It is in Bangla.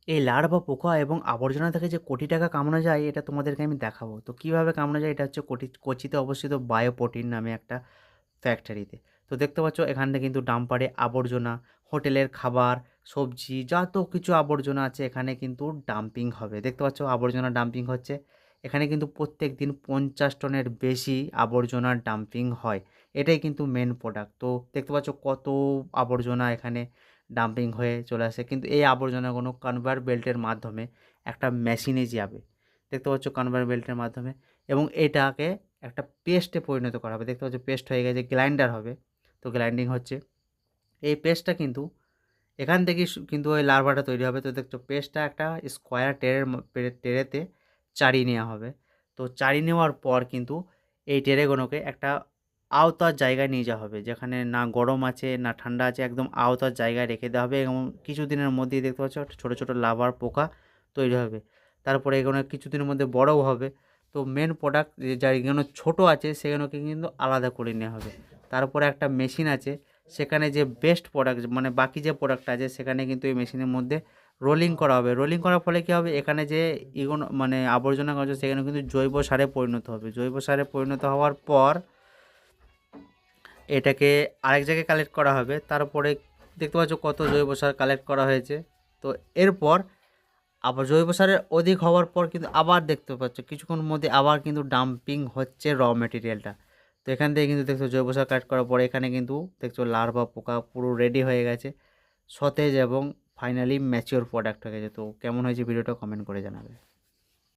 এই লার বা পোকা এবং আবর্জনা থেকে যে কোটি টাকা কামানো যায় এটা তোমাদেরকে আমি দেখাবো। তো কীভাবে কামানো যায়, এটা হচ্ছে কোচিতে অবস্থিত বায়োপ্রোটিন নামে একটা ফ্যাক্টরিতে। তো দেখতে পাচ্ছ এখানে কিন্তু ডাম্পারে আবর্জনা, হোটেলের খাবার, সবজি যত কিছু আবর্জনা আছে এখানে কিন্তু ডাম্পিং হবে। দেখতে পাচ্ছ আবর্জনা ডাম্পিং হচ্ছে। এখানে কিন্তু প্রত্যেকদিন 50 টনের বেশি আবর্জনার ডাম্পিং হয়। এটাই কিন্তু মেন প্রোডাক্ট। তো দেখতে পাচ্ছ কত আবর্জনা এখানে ডাম্পিং হয়ে চলে আসে। কিন্তু এই আবর্জনাগুলো কনভেয়ার বেল্টের মাধ্যমে একটা মেশিনে যাবে। দেখতে পাচ্ছ কনভেয়ার বেল্টের মাধ্যমে, এবং এটাকে একটা পেস্টে পরিণত করা হবে। দেখতে পাচ্ছ পেস্ট হয়ে গেছে, গ্রাইন্ডার হবে। তো গ্রাইন্ডিং হচ্ছে। এই পেস্টটা কিন্তু এখান থেকেই কিন্তু ওই লার্ভাটা তৈরি হবে। তো দেখছো পেস্টটা একটা স্কোয়ার ট্রেতে চাড়িয়ে নেওয়া হবে। তো চাড়িয়ে নেওয়ার পর কিন্তু এই ট্রেগুলোকে একটা আওতার জায়গায় নিয়ে যাওয়া হবে, যেখানে না গরম আছে না ঠান্ডা আছে, একদম আওতার জায়গায় রেখে দেওয়া হবে। এবং কিছুদিনের মধ্যেই দেখতে পাচ্ছ ছোটো ছোটো লার্ভার পোকা তৈরি হবে। তারপরে এগুলো কিছুদিনের মধ্যে বড়ও হবে। তো মেন প্রোডাক্ট যেগুলো ছোটো আছে সেগুলোকে কিন্তু আলাদা করে নেওয়া হবে। তারপরে একটা মেশিন আছে, সেখানে যে বেস্ট প্রোডাক্ট মানে বাকি যে প্রোডাক্ট আছে সেখানে কিন্তু এই মেশিনের মধ্যে রোলিং করা হবে। রোলিং করার ফলে কী হবে, এখানে যে এগুলো মানে আবর্জনা আছে সেখানে কিন্তু জৈব সারে পরিণত হবে। জৈব সারে পরিণত হওয়ার পর এটাকে আরেক জায়গায় কালেক্ট করা হবে। তারপরে দেখতে পাচ্ছ কত জৈব সার কালেক্ট করা হয়েছে। তো এরপর আবার জৈব সারের অধিক হওয়ার পর কিন্তু আবার দেখতে পাচ্ছ কিছুক্ষণ মধ্যে আবার কিন্তু ডাম্পিং হচ্ছে র মেটেরিয়ালটা। তো এখান থেকে কিন্তু দেখছো জৈব সার কালেক্ট করার পরে এখানে কিন্তু দেখছো লার্ভা পোকা পুরো রেডি হয়ে গেছে, সতেজ এবং ফাইনালি ম্যাচিওর প্রোডাক্ট হয়ে গেছে। তো কেমন হয়েছে ভিডিওটা কমেন্ট করে জানাবে।